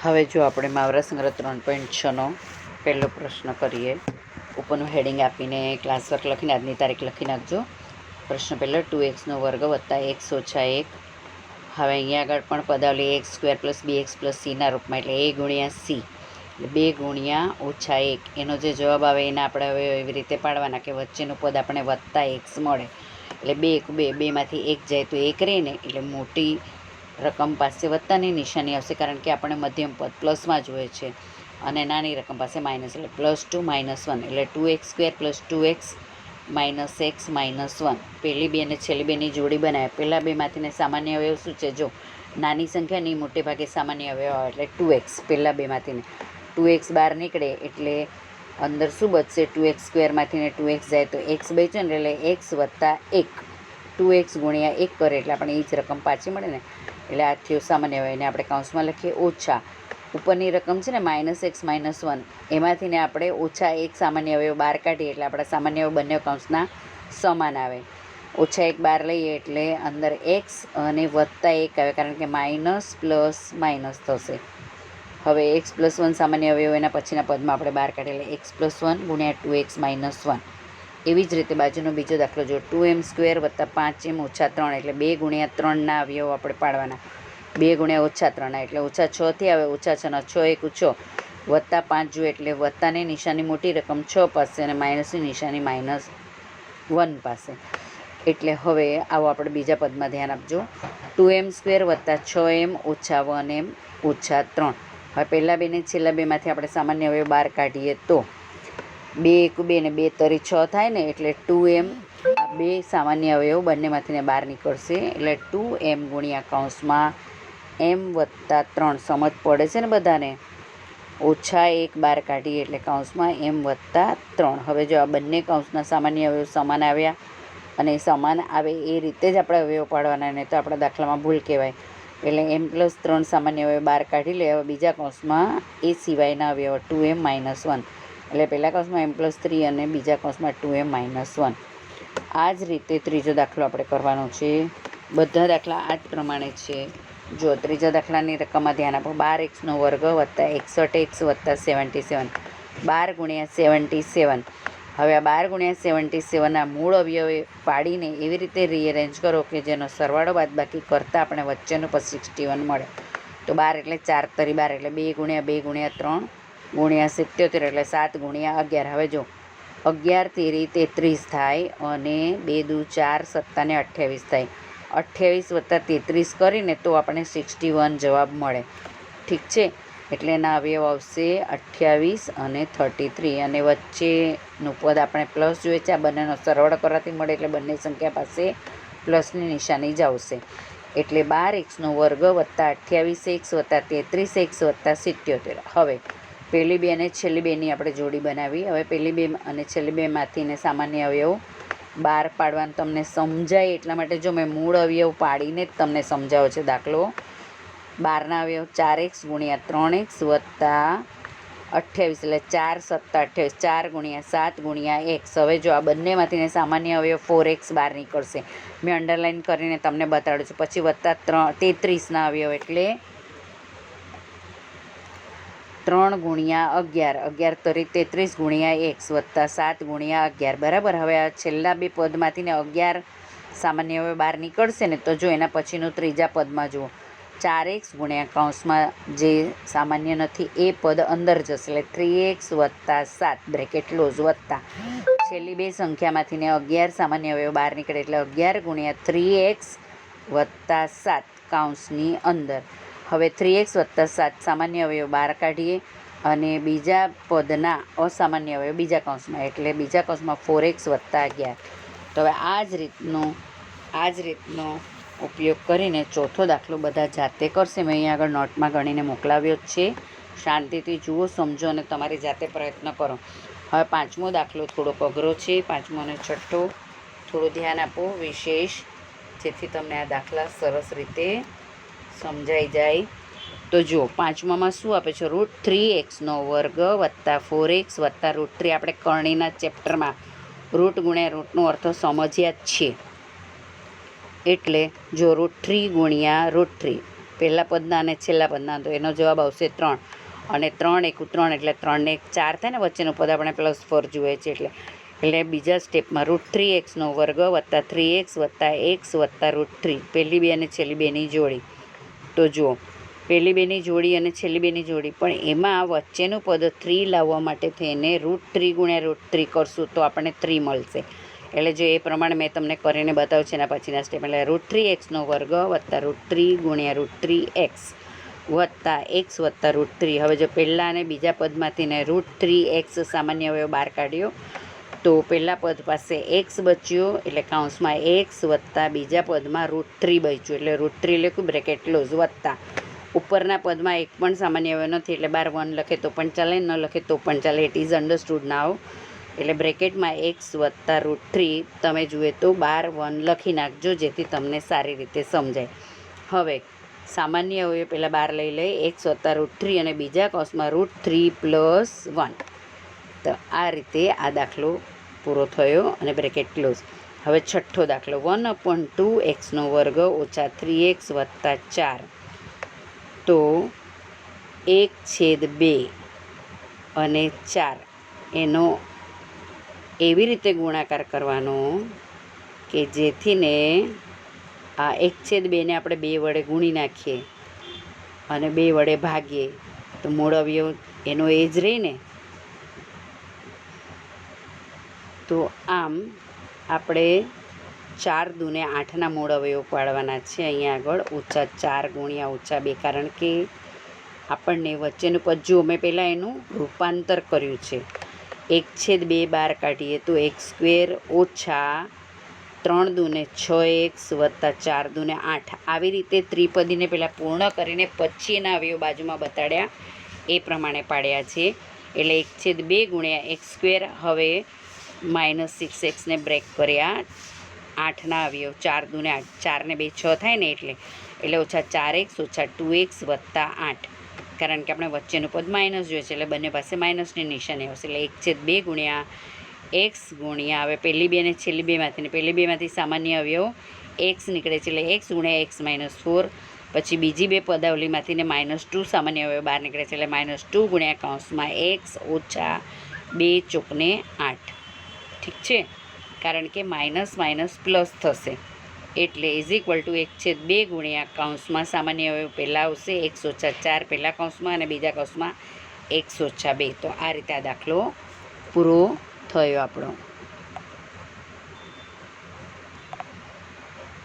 હવે જો આપણે મહાવરા સંગ્રહ 3.6નો પહેલો પ્રશ્ન કરીએ. ઉપરનું હેડિંગ આપીને ક્લાસ વર્ક લખીને આજની તારીખ લખી નાખજો. પ્રશ્ન પહેલો 2x² વત્તા x ઓછા 1. હવે અહીંયા આગળ પણ પદાવલી x² પ્લસ bx પ્લસ cના રૂપમાં એટલે a ગુણ્યા c એટલે 2 ગુણ્યા ઓછા 1 એનો જે જવાબ આવે એના આપણે હવે એવી રીતે પાડવાના કે વચ્ચેનું પદ આપણે વત્તા x મળે એટલે 2 માંથી 1 જાય તો 1 રહે ને એટલે મોટી રકમ પાસે વત્તાની નિશાની આવશે કારણ કે આપણે મધ્યમ પદ પ્લસમાં જોઈએ છે અને નાની રકમ પાસે માઇનસ એટલે +2 - 1 એટલે 2x² plus 2x minus x minus 1. પહેલી બે અને છેલ્લી બેની જોડી બનાવે. પહેલાં બેમાંથીને સામાન્ય અવયવ શું છે? જો નાની સંખ્યાની મોટે ભાગે સામાન્ય અવયવ આવે એટલે 2x. પહેલાં બેમાંથીને 2x બહાર નીકળે એટલે અંદર શું બચશે? 2x² માંથીને 2x જાય તો x બચ્યો ને એટલે x વત્તા 1 2x ગુણ્યા 1 કરે એટલે આપણે એ જ રકમ પાછી મળે ને એટલે આ થયો સામાન્ય અવયવ. એને આપણે કૌંસમાં લખીએ ઓછા ઉપરની રકમ છે ને -x -1 એમાંથી ને આપણે ઓછા 1 સામાન્ય અવયવ બહાર કાઢીએ એટલે આપણા સામાન્ય અવયવ બંને કૌંસના સમાન આવે. ઓછા 1 બહાર લઈએ એટલે અંદર x અને વત્તા 1 આવે કારણ કે માઇનસ પ્લસ માઇનસ થશે. હવે x + 1 સામાન્ય અવયવ એના પછીના પદમાં આપણે બહાર કાઢીએ એટલે x + 1 ગુણ્યા 2x - 1. એવી જ રીતે બાજુનો બીજો દાખલો જો 2m² વત્તા 5m ઓછા 3 એટલે 2 ગુણ્યા 3ના અવયવ આપણે પાડવાના. 2 ગુણ્યા ઓછા 3 એટલે ઓછા 6થી આવે ઓછા 6 6 * 1 = 6 વત્તા 5 જોઈએ એટલે વત્તાની નિશાની મોટી રકમ 6 પાસે અને માઇનસની નિશાની -1 પાસે. એટલે હવે આવો આપણે બીજા પદમાં ધ્યાન આપજો. 2m² વત્તા 6m ઓછા 1m ઓછા 3. હવે પહેલાં બે ને છેલ્લા બેમાંથી આપણે સામાન્ય અવયવ બહાર કાઢીએ તો 2 * 1 = 2 ને 2 તરી 6 થાય ને એટલે 2m. આ બે સામાન્ય અવયવ બંનેમાંથીને બહાર નીકળશે એટલે 2m ગુણ્યા કૌંસમાં m વત્તા 3 સમજ પડે છે ને બધાને? ઓછા 1 બહાર કાઢીએ એટલે કૌંસમાં m વત્તા 3. હવે જો આ બંને કૌંસના સામાન્ય અવયવ સમાન આવ્યા અને સમાન આવે એ રીતે જ આપણે અવયવ પાડવાના ને તો આપણા દાખલામાં ભૂલ કહેવાય. એટલે m+3 સામાન્ય અવયવ બહાર કાઢી લે. હવે બીજા કૌંસમાં એ સિવાયના અવયવ 2m - 1 એટલે પહેલા કૌંસમાં m+3 અને બીજા કૌંસમાં 2m - 1. આ જ રીતે ત્રીજો દાખલો આપણે કરવાનો છે. બધા દાખલા આ જ પ્રમાણે છે. જો ત્રીજા દાખલાની રકમમાં ધ્યાન આપો. 12x² વત્તા 61x વત્તા 77 12 ગુણ્યા 77. હવે આ 12 ગુણ્યા 77ના મૂળ અવયવ પાડીને એવી રીતે રીઅરેન્જ કરો કે જેનો સરવાળો બાદબાકી કરતાં આપણે વચ્ચેનું પદ 61 મળે. તો 12 એટલે 4 તરી 12 એટલે 2 ગુણ્યા 2 ગુણ્યા 3 ગુણ્યા 77 એટલે 7 ગુણ્યા 11. હવે જો 11 તેરી 33 થાય અને 2 દુ 4 7 ને 28 થાય. 28 વત્તા 33 કરીને તો આપણે 61 જવાબ મળે. ઠીક છે? એટલે એના અવયવ આવશે 28 અને 33 અને વચ્ચેનું પદ આપણે પ્લસ જોઈએ છે. આ બંનેનો સરવાળો કરવાથી મળે એટલે બંને સંખ્યા પાસે પ્લસની નિશાની જ આવશે. એટલે 12x² વત્તા 28x વત્તા 33x વત્તા 77. હવે પહેલી બે અને છેલ્લી બેની આપણે જોડી બનાવી. હવે પહેલી બે અને છેલ્લી બેમાંથીને સામાન્ય અવયવ બહાર પાડવાનું તમને સમજાય એટલા માટે જો મેં મૂળ અવયવ પાડીને જ તમને સમજાવ્યો છે દાખલો. 12ના અવયવ 4x ગુણ્યા 3x વત્તા 28 એટલે 4 + 7 = 28 4 ગુણ્યા 7 ગુણ્યા x. હવે જો આ બંનેમાંથીને સામાન્ય અવયવ 4x બહાર નીકળશે. મેં અંડરલાઇન કરીને તમને બતાડ્યું છે. પછી વત્તા 33ના અવયવ એટલે 3 ગુણ્યા 11 11 તરી 33 ગુણ્યા x વત્તા 7 ગુણ્યા 11 બરાબર. હવે આ છેલ્લા બે પદમાંથીને 11 સામાન્ય અવયવ બહાર નીકળશે ને તો જો એના પછીનું ત્રીજા પદમાં જુઓ 4x ગુણ્યા કૌંસમાં જે સામાન્ય નથી એ પદ અંદર જશે એટલે 3x વત્તા 7 બ્રેકેટ ક્લોઝ વત્તા છેલ્લી બે સંખ્યામાંથીને 11 સામાન્ય અવયવ બહાર નીકળે એટલે 11 ગુણ્યા 3x વત્તા 7 કૌંસની અંદર. હવે 3x વત્તા 7 સામાન્ય અવયવ બહાર કાઢીએ અને બીજા પદના અસામાન્ય અવયવ બીજા કૌંસમાં એટલે બીજા કૌંસમાં 4x વત્તા 11. તો હવે આ જ રીતનો ઉપયોગ કરીને ચોથો દાખલો બધા જાતે કરશે. મેં અહીંયા આગળ નોટમાં ગણીને મોકલાવ્યો જ છે. શાંતિથી જુઓ, સમજો અને તમારી જાતે પ્રયત્ન કરો. હવે પાંચમો દાખલો થોડોક અઘરો છે. પાંચમો અને છઠ્ઠો થોડું ધ્યાન આપો વિશેષ, જેથી તમને આ દાખલા સરસ રીતે સમજાઈ જાય. તો જો પાંચમામાં શું આપે છે? √3x² વત્તા 4x વત્તા √3. આપણે કરણીના ચેપ્ટરમાં રૂટ ગુણ્યા રૂટનો અર્થ સમજ્યા જ છે. એટલે જો √3 ગુણ્યા √3 પહેલાં પદના અને છેલ્લા પદના, તો એનો જવાબ આવશે 3. અને 3 × 3 એટલે 3 ને 1 4 થાય ને, વચ્ચેનું પદ આપણે +4 જોઈએ છે એટલે બીજા સ્ટેપમાં √3x² વત્તા 3x વત્તા x વત્તા √3, પહેલી બે અને છેલ્લી બેની જોડી. તો જુઓ, પહેલી બેની જોડી અને છેલ્લી બેની જોડી, પણ એમાં વચ્ચેનું પદ 3 લાવવા માટે થઈને √3 × √3 કરશું તો આપણને 3 મળશે. એટલે જો એ પ્રમાણે મેં તમને કરીને બતાવ્યું છે એના પછીના સ્ટેપ, એટલે √3x² વત્તા √3 × √3x વત્તા x વત્તા √3. હવે જો પહેલાં અને બીજા પદમાંથી ને √3x સામાન્ય અવયવ બહાર કાઢ્યો તો પહેલાં પદ પાસે x બચ્યો, એટલે કૌંસમાં x વત્તા બીજા પદમાં √3 બચ્યું, એટલે √3 લખ્યું, બ્રેકેટ ક્લોઝ, વત્તા ઉપરના પદમાં એક પણ સામાન્ય અવયવ નથી, એટલે 1 લખે તો પણ ચાલે, ન લખે તો પણ ચાલે. ઇટ ઇઝ અન્ડરસ્ટુડ નાવ. એટલે બ્રેકેટમાં x વત્તા √3, તમે જુએ તો 1 લખી નાખજો, જેથી તમને સારી રીતે સમજાય. હવે સામાન્ય અવયવ પહેલાં 12 લઈ લઈએ, x વત્તા √3 અને બીજા કૌંસમાં √3 + 1. તો આ રીતે આ દાખલો પૂરો થયો અને બ્રેકેટ ક્લોઝ. હવે છઠ્ઠો દાખલો, 1/2x² - 3x વત્તા 4. તો 1/2 અને 4 એનો એવી રીતે ગુણાકાર કરવાનો કે જેથી ને આ 1/2 ને આપણે 2 વડે ગુણી નાખીએ અને 2 વડે ભાગીએ તો મૂળ અવયવ એનો એ જ રહે ને. તો આમ આપણે 4 દૂને 8ના મૂળ અવયવ પાડવાના છે અહીંયા આગળ, -4 × -2, કારણ કે આપણને વચ્ચેનું પદ જો મેં પહેલાં એનું રૂપાંતર કર્યું છે. 1/2 બહાર કાઢીએ તો x² - 3 દૂને 6x વત્તા 4 દૂને 8. આવી રીતે ત્રિપદીને પહેલાં પૂર્ણ કરીને પછી એના અવયવ બાજુમાં બતાડ્યા એ પ્રમાણે પાડ્યા છે. એટલે 1/2 × x², હવે -6x ને બ્રેક કર્યા, 8ના અવયવ 4 દૂને 8, 4 ને 2 6 થાય ને, એટલે -4x - 2x વત્તા 8, કારણ કે આપણે વચ્ચેનું પદ માઇનસ જોઈએ છે એટલે બંને પાસે માઇનસની નિશાની આવશે. એટલે 1/2 × x ગુણ્યા, હવે પહેલી બે અને છેલ્લી બેમાંથી, ને પહેલી બેમાંથી સામાન્ય અવયવ x નીકળે છે એટલે x × x - 4, પછી બીજી બે પદાવલીમાંથી ને -2 સામાન્ય અવયવ બહાર નીકળે છે એટલે -2 × કૌંસમાં x - 2 × 8. ઠીક છે, કારણ કે માઇનસ પ્લસ થશે એટલે =1/2 × કૌંસમાં સામાન્ય અવયવ પહેલાં આવશે x - 4 પહેલા કૌંસમાં અને બીજા કૌંસમાં x - 2. તો આ રીતે આ દાખલો પૂરો થયો આપણો.